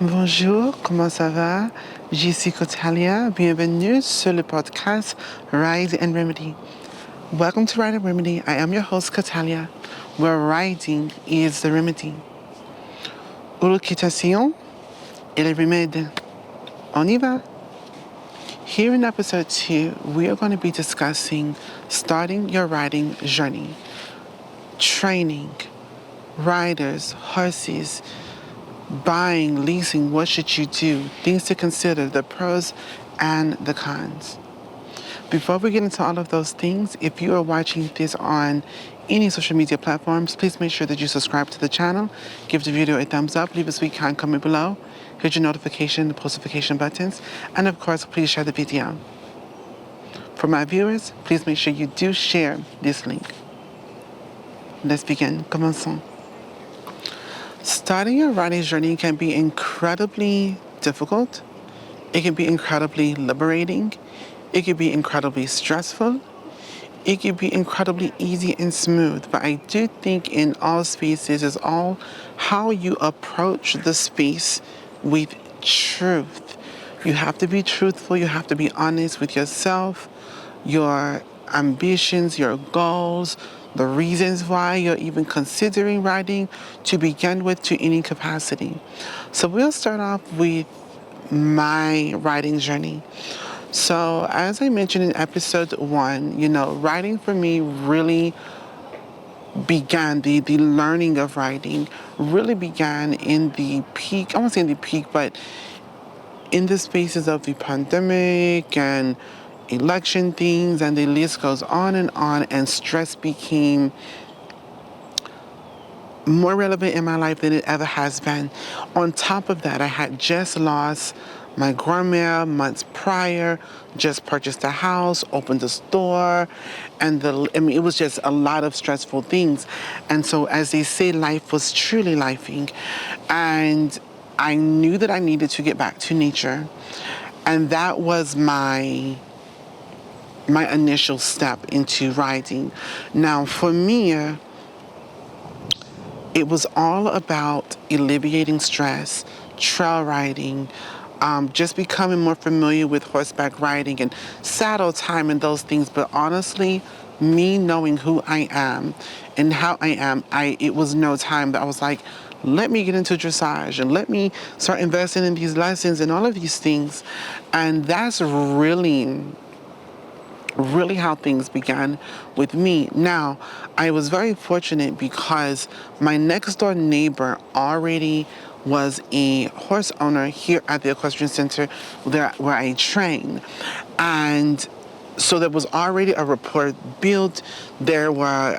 Bonjour, comment ça va? Je suis Cotaliya. Bienvenue sur le podcast RIDExREMEDY. Welcome to RIDExREMEDY. I am your host, Cotaliya, where riding is the remedy. L'occultation est le remède. On y va? Here in episode 2, we are going to be discussing starting your riding journey, training, riders, horses, buying, leasing, what should you do, things to consider, the pros and the cons. Before we get into all of those things, if you are watching this on any social media platforms, please make sure that you subscribe to the channel, give the video a thumbs up, leave a sweet kind comment below, hit your notification and post-notification buttons, and of course, please share the video. For my viewers, please make sure you do share this link. Let's begin. Commençons. Starting your riding journey can be incredibly difficult. It can be incredibly liberating. It can be incredibly stressful. It can be incredibly easy and smooth. But I do think in all spaces is all how you approach the space with truth. You have to be truthful. You have to be honest with yourself, your ambitions, your goals, the reasons why you're even considering riding to begin with to any capacity. So we'll start off with my riding journey. So as I mentioned in episode 1, riding for me really began, the learning of riding really began in the peak, I won't say in the peak, but in the spaces of the pandemic and election things, and the list goes on, and stress became more relevant in my life than it ever has been. On top of that, I had just lost my grandma months prior, just purchased a house, opened a store, and it was just a lot of stressful things. And so, as they say, life was truly lifing, and I knew that I needed to get back to nature, and that was my initial step into riding. Now, for me, it was all about alleviating stress, trail riding, just becoming more familiar with horseback riding and saddle time and those things. But honestly, me knowing who I am and how I am, it was no time that I was like, let me get into dressage and let me start investing in these lessons and all of these things. And that's really how things began with me. Now, I was very fortunate because my next door neighbor already was a horse owner here at the equestrian center where I train. And so there was already a rapport built. There were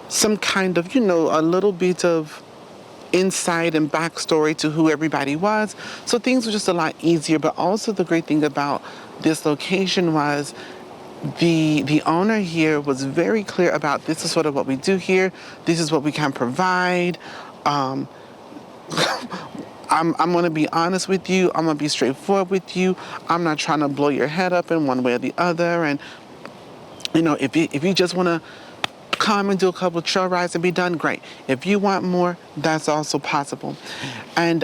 some kind of, a little bit of insight and backstory to who everybody was. So things were just a lot easier. But also the great thing about this location was the owner here was very clear about this is sort of what we do here. This is what we can provide. I'm going to be honest with you. I'm going to be straightforward with you. I'm not trying to blow your head up in one way or the other. And, if you just want to come and do a couple of trail rides and be done, great. If you want more, that's also possible. And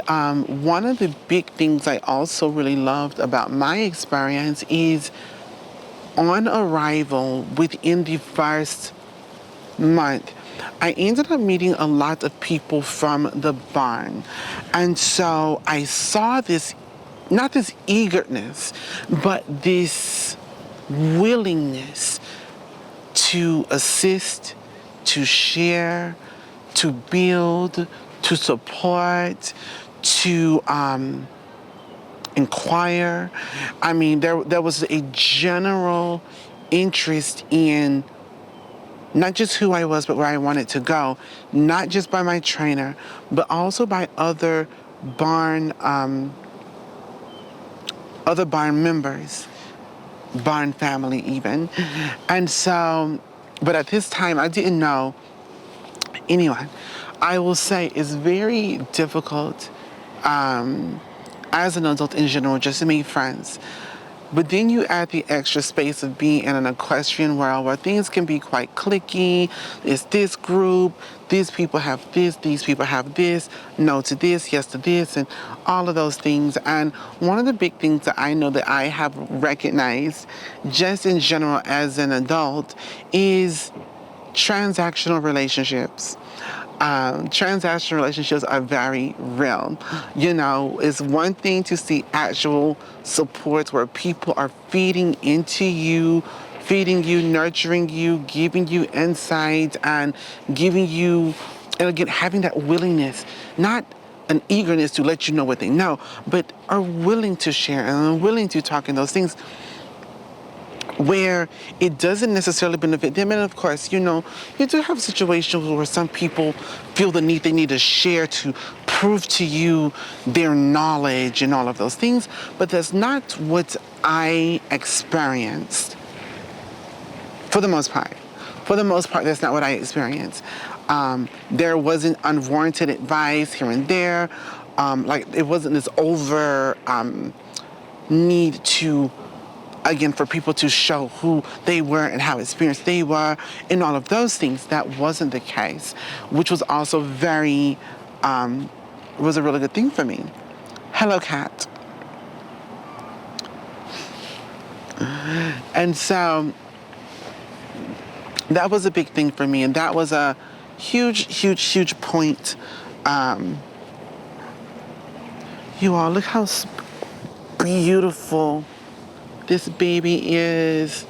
one of the big things I also really loved about my experience is on arrival within the first month, I ended up meeting a lot of people from the barn. And so I saw this, not this eagerness, but this willingness to assist, to share, to build, to support, to inquire. I mean, there was a general interest in not just who I was, but where I wanted to go, not just by my trainer, but also by other barn members, barn family even. And so, but at this time, I didn't know anyone. I will say it's very difficult as an adult in general just to make friends. But then you add the extra space of being in an equestrian world where things can be quite cliquey. It's this group, these people have this, these people have this, no to this, yes to this, and all of those things. And one of the big things that I know that I have recognized just in general as an adult is transactional relationships. Transactional relationships are very real. You know, it's one thing to see actual supports where people are feeding into you, nurturing you, giving you insight, and giving you, and again, having that willingness, not an eagerness to let you know what they know, but are willing to share and are willing to talk in those things where it doesn't necessarily benefit them. And of course, you know, you do have situations where some people feel the need, they need to share to prove to you their knowledge and all of those things, but that's not what I experienced for the most part. For the most part, that's not what I experienced. There wasn't unwarranted advice here and there. Like it wasn't this over need to, again, for people to show who they were and how experienced they were and all of those things. That wasn't the case, which was also was a really good thing for me. Hello, cat. And so that was a big thing for me, and that was a huge point. You all, look how beautiful this baby is.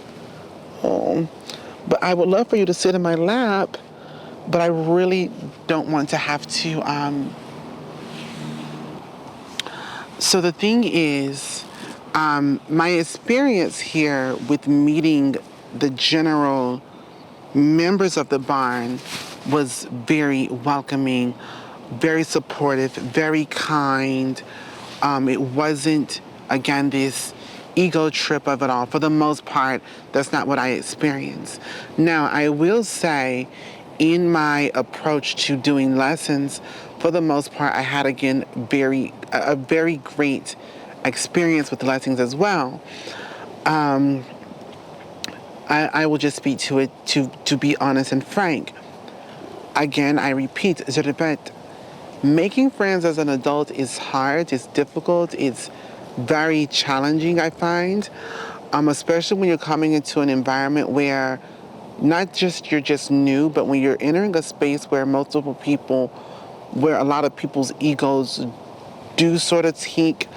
Oh, but I would love for you to sit in my lap, but I really don't want to have to. So the thing is, my experience here with meeting the general members of the barn was very welcoming, very supportive, very kind. It wasn't, again, this ego trip of it all. For the most part, that's not what I experienced. Now, I will say, in my approach to doing lessons, for the most part, I had, again, a very great experience with lessons as well. I will just speak to it to be honest and frank. Again, I repeat, je répète, making friends as an adult is hard, it's difficult, it's very challenging, I find, especially when you're coming into an environment where not just you're just new, but when you're entering a space where multiple people, where a lot of people's egos do sort of take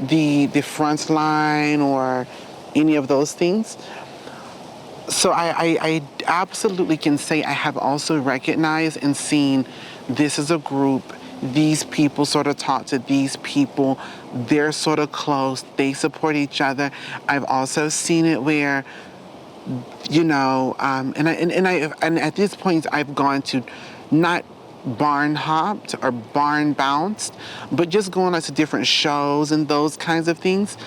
the front line or any of those things. So I absolutely can say I have also recognized and seen this is a group, these people sort of talk to these people, they're sort of close, they support each other. I've also seen it where, you know, and at this point I've gone to not barn hopped or barn bounced, but just going out to different shows and those kinds of things.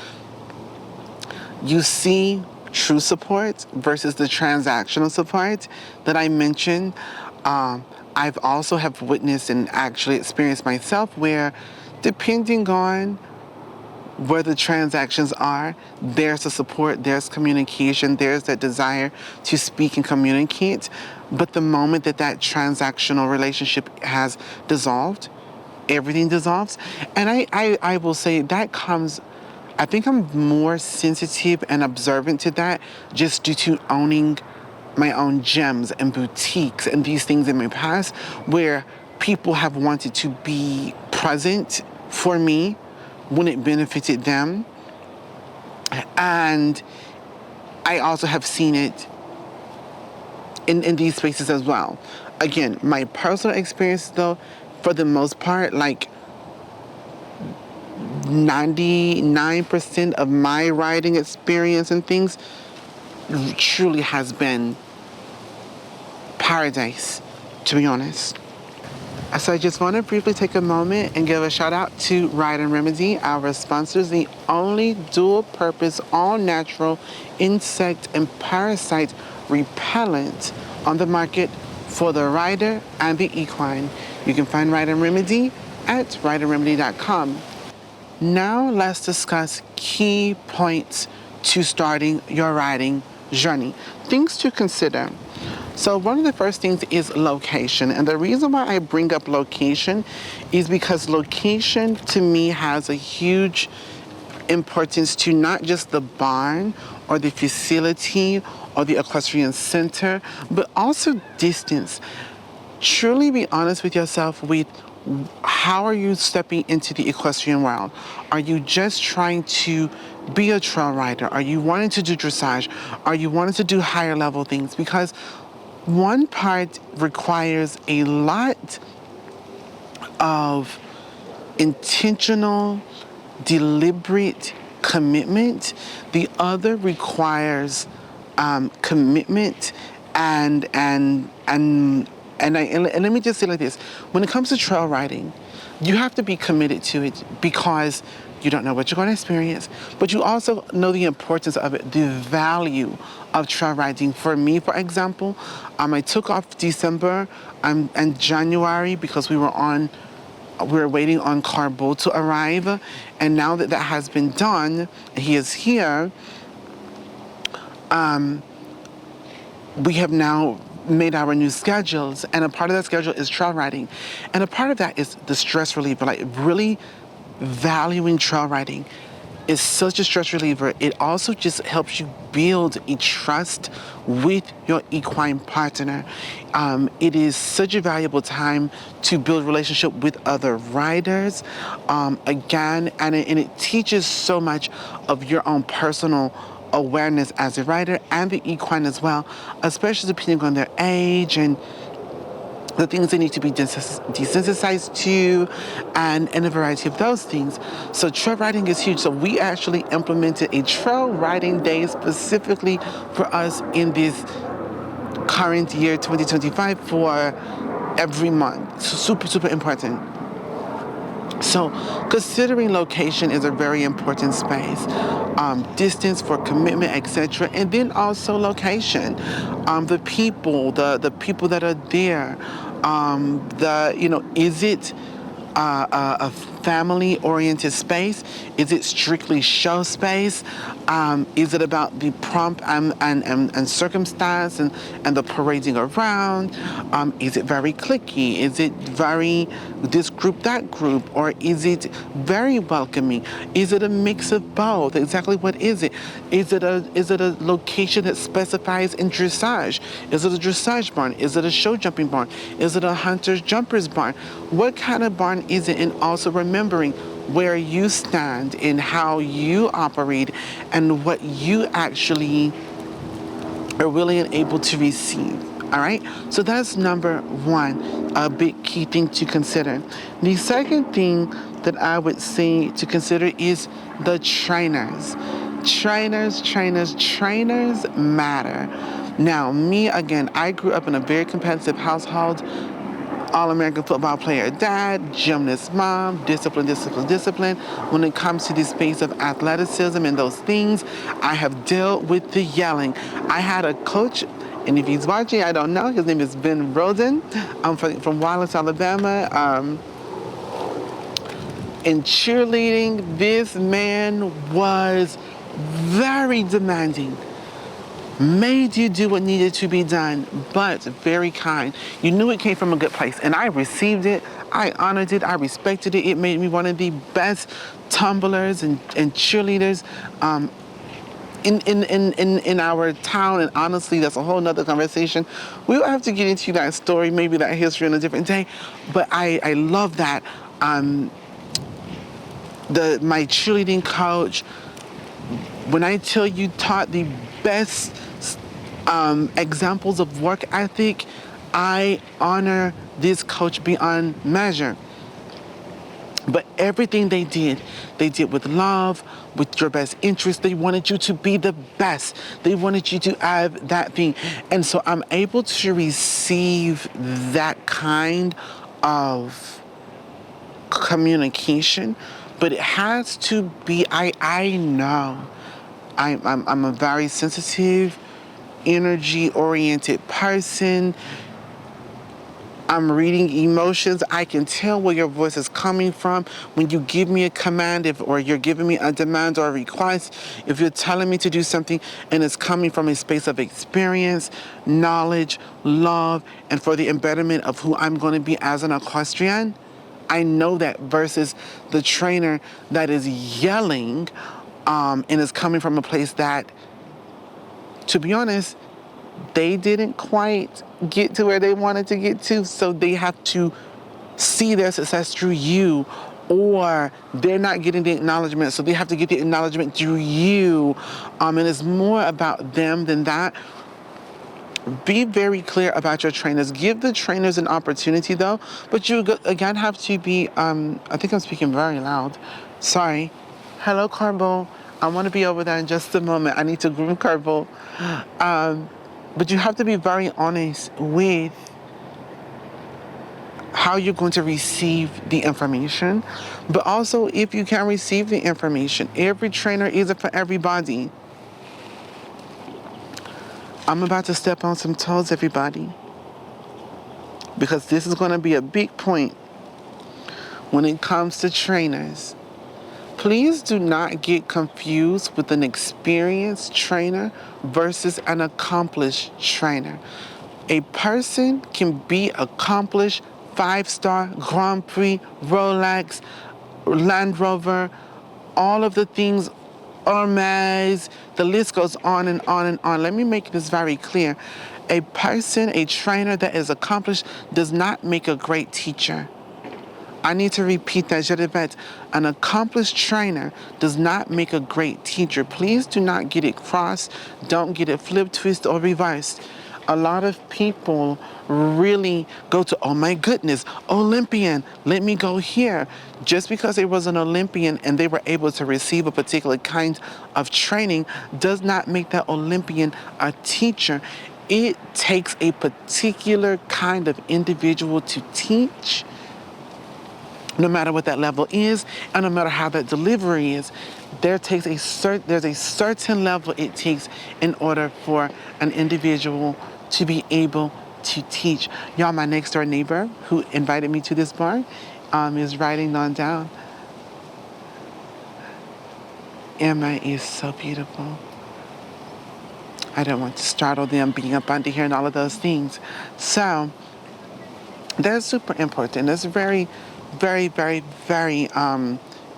You see true support versus the transactional support that I mentioned. I've also have witnessed and actually experienced myself where, depending on where the transactions are, there's the support, there's communication, there's that desire to speak and communicate. But the moment that transactional relationship has dissolved, everything dissolves. And I will say that comes, I think I'm more sensitive and observant to that just due to owning my own gyms and boutiques and these things in my past where people have wanted to be present for me when it benefited them. And I also have seen it in these spaces as well. Again, my personal experience though, for the most part, like 99% of my writing experience and things truly has been paradise, to be honest. So I just want to briefly take a moment and give a shout out to RIDExREMEDY, our sponsors, the only dual purpose, all natural insect and parasite repellent on the market for the rider and the equine. You can find RIDExREMEDY at RIDExREMEDY.com. Now let's discuss key points to starting your riding journey. Things to consider. So one of the first things is location. And the reason why I bring up location is because location to me has a huge importance to not just the barn or the facility or the equestrian center, but also distance. Truly be honest with yourself with how are you stepping into the equestrian world? Are you just trying to be a trail rider? Are you wanting to do dressage? Are you wanting to do higher level things? Because one part requires a lot of intentional, deliberate commitment. The other requires commitment and let me just say like this. When it comes to trail riding, you have to be committed to it because you don't know what you're going to experience, but you also know the importance of it, the value of trail riding. For me, for example, I took off December and January because we were waiting on Carbo to arrive, and now that that has been done, he is here. We have now made our new schedules, and a part of that schedule is trail riding, and a part of that is the stress reliever. Like really valuing trail riding is such a stress reliever. It also just helps you build a trust with your equine partner. It is such a valuable time to build relationship with other riders. Again, and it teaches so much of your own personal awareness as a rider and the equine as well, especially depending on their age and the things they need to be desensitized to, and a variety of those things. So trail riding is huge. So we actually implemented a trail riding day specifically for us in this current year, 2025, for every month. So super, super important. So considering location is a very important space. Distance for commitment, etc. And then also location. The people that are there. Is it a family-oriented space? Is it strictly show space? Is it about the pomp and circumstance and the parading around? Is it very cliquey? Is it very this group, that group? Or is it very welcoming? Is it a mix of both? Exactly what is it? Is it a location that specifies in dressage? Is it a dressage barn? Is it a show jumping barn? Is it a hunter's jumpers barn? What kind of barn is it? And also remembering where you stand in how you operate and what you actually are willing and able to receive. All right, so that's number one, a big key thing to consider. The second thing that I would say to consider is the trainers. Trainers matter. Now, me, again, I grew up in a very competitive household. All-American football player dad, gymnast mom, discipline. When it comes to the space of athleticism and those things, I have dealt with the yelling. I had a coach, and if he's watching, I don't know, his name is Ben Rosen, from Wallace, Alabama. In cheerleading, this man was very demanding. Made you do what needed to be done, but very kind. You knew it came from a good place, and I received it. I honored it. I respected it. It made me one of the best tumblers and cheerleaders in our town. And honestly, that's a whole nother conversation. We'll have to get into that story, maybe that history on a different day. But I love that. My cheerleading coach, when I tell you, taught the best examples of work ethic, I honor this coach beyond measure. But everything they did with love, with your best interest. They wanted you to be the best. They wanted you to have that thing. And so I'm able to receive that kind of communication, but it has to be, I know. I'm a very sensitive, energy-oriented person. I'm reading emotions. I can tell where your voice is coming from when you give me a command, or you're giving me a demand or a request. If you're telling me to do something and it's coming from a space of experience, knowledge, love, and for the embedment of who I'm going to be as an equestrian, I know that versus the trainer that is yelling and is coming from a place that, to be honest, they didn't quite get to where they wanted to get to, so they have to see their success through you, or they're not getting the acknowledgement, so they have to get the acknowledgement through you. And it's more about them than that. Be very clear about your trainers. Give the trainers an opportunity, though, but you again have to be, I think I'm speaking very loud. Sorry. Hello, Carbo. I want to be over there in just a moment. I need to groom Carbo. But you have to be very honest with how you're going to receive the information. But also, if you can receive the information, every trainer isn't for everybody. I'm about to step on some toes, everybody, because this is going to be a big point when it comes to trainers. Please do not get confused with an experienced trainer versus an accomplished trainer. A person can be accomplished, 5-star, Grand Prix, Rolex, Land Rover, all of the things, Hermes, the list goes on and on and on. Let me make this very clear. A person, a trainer that is accomplished does not make a great teacher. I need to repeat that, je répète. An accomplished trainer does not make a great teacher. Please do not get it crossed. Don't get it flipped, twist, or reversed. A lot of people really go to, oh my goodness, Olympian, let me go here. Just because they was an Olympian and they were able to receive a particular kind of training does not make that Olympian a teacher. It takes a particular kind of individual to teach, no matter what that level is, and no matter how that delivery is. There's a certain level it takes in order for an individual to be able to teach. Y'all, my next door neighbor who invited me to this bar is writing on down. Emma is so beautiful. I don't want to startle them being up under here and all of those things. So that's super important. That's very, very, very, very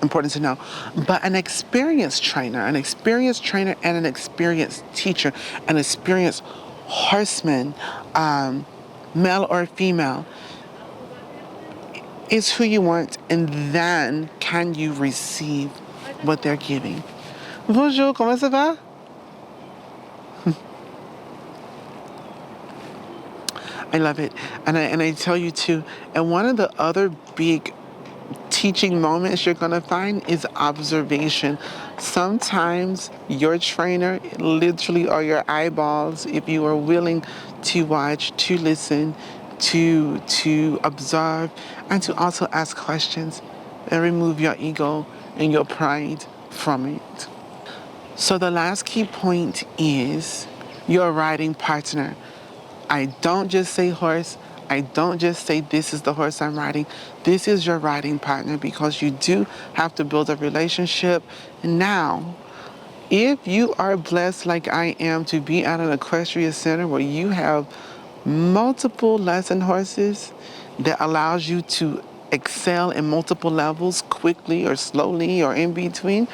important to know. But an experienced trainer and an experienced teacher, an experienced horseman, male or female, is who you want, and then can you receive what they're giving. Bonjour, comment ça va? I love it. And I tell you too, and one of the other big teaching moments you're going to find is observation. Sometimes your trainer literally are your eyeballs if you are willing to watch, to listen, to observe, and to also ask questions and remove your ego and your pride from it. So the last key point is your riding partner. I don't just say horse. I don't just say this is the horse I'm riding. This is your riding partner, because you do have to build a relationship. Now, if you are blessed like I am to be at an equestrian center where you have multiple lesson horses that allows you to excel in multiple levels quickly or slowly or in between,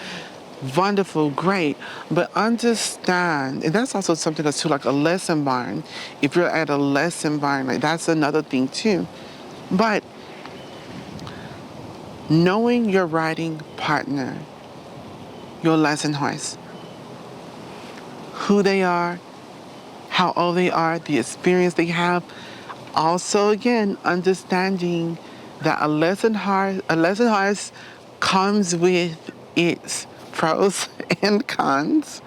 wonderful, great. But understand, and that's also something that's too, like a lesson barn. If you're at a lesson barn, like that's another thing too. But knowing your riding partner, your lesson horse, who they are, how old they are, the experience they have. Also, again, understanding that a lesson horse comes with its pros and cons,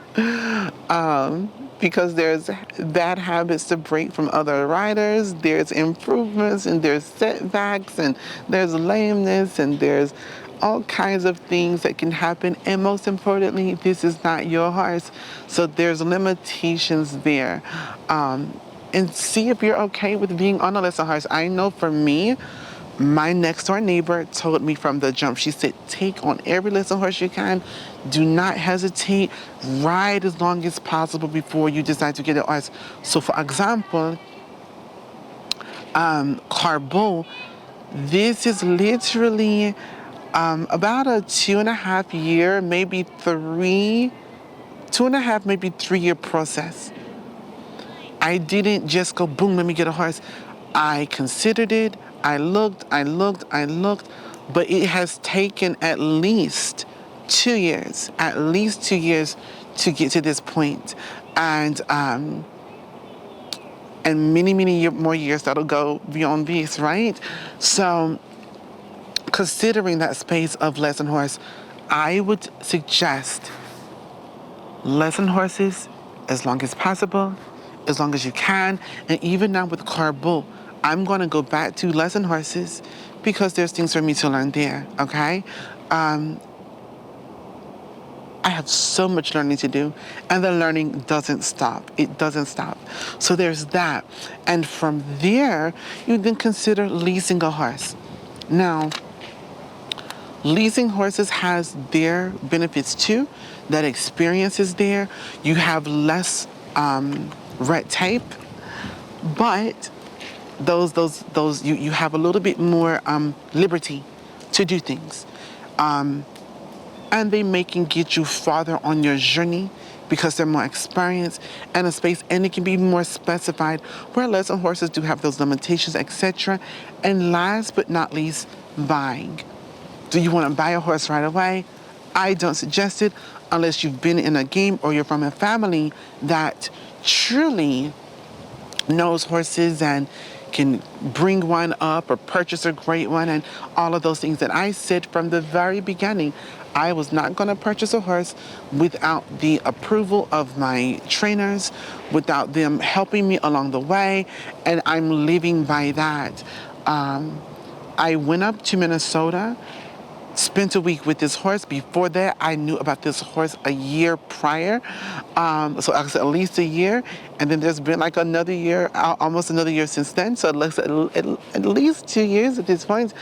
because there's bad habits to break from other riders, there's improvements, and there's setbacks, and there's lameness, and there's all kinds of things that can happen. And most importantly, this is not your horse, so there's limitations there. and see if you're okay with being on a lesson horse. I know for me, my next door neighbor told me from the jump, she said, take on every lesson horse you can. Do not hesitate. Ride as long as possible before you decide to get a horse. So for example, Carbo, this is literally about a 2.5 year, maybe 3 year process. I didn't just go, boom, let me get a horse. I considered it. I looked, but it has taken at least 2 years, to get to this point. And many more years that'll go beyond this, right? So considering that space of lesson horse, I would suggest lesson horses as long as possible, as long as you can. And even now with Carbo, I'm going to go back to lesson horses because there's things for me to learn there, okay? I have so much learning to do, and the learning doesn't stop. It doesn't stop. So there's that. And from there, you then consider leasing a horse. Now, leasing horses has their benefits too. That experience is there. You have less red tape, but you have a little bit more liberty to do things. And they can get you farther on your journey because they're more experienced and a space, and it can be more specified, where lesson horses do have those limitations, etc. And last but not least, buying. Do you want to buy a horse right away? I don't suggest it unless you've been in a game or you're from a family that truly knows horses and can bring one up or purchase a great one and all of those things that I said from the very beginning. I was not going to purchase a horse without the approval of my trainers, without them helping me along the way, and I'm living by that. I went up to Minnesota, spent a week with this horse. Before that, I knew about this horse a year prior. So I said at least a year. And then there's been like another year, almost another year since then. So at least 2 years at this point.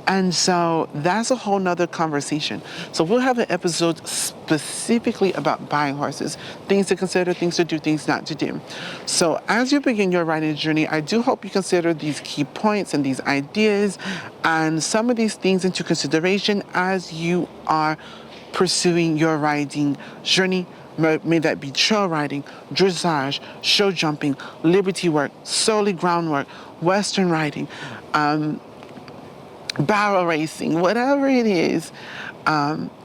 And so that's a whole nother conversation. So we'll have an episode specifically about buying horses, things to consider, things to do, things not to do. So as you begin your riding journey, I do hope you consider these key points and these ideas and some of these things into consideration as you are pursuing your riding journey. May that be trail riding, dressage, show jumping, liberty work, solely ground work, western riding, barrel racing, whatever it is.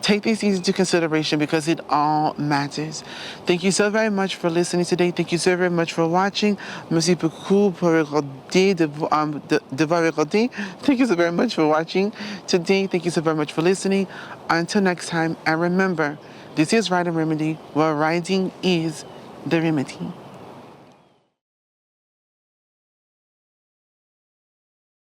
Take these things into consideration because it all matters. Thank you so very much for listening today. Thank you so very much for watching. Merci beaucoup pour regarder, devoir regarder. Thank you so very much for watching today. Thank you so very much for listening. Until next time, and remember, this is Ride and Remedy, where riding is the remedy.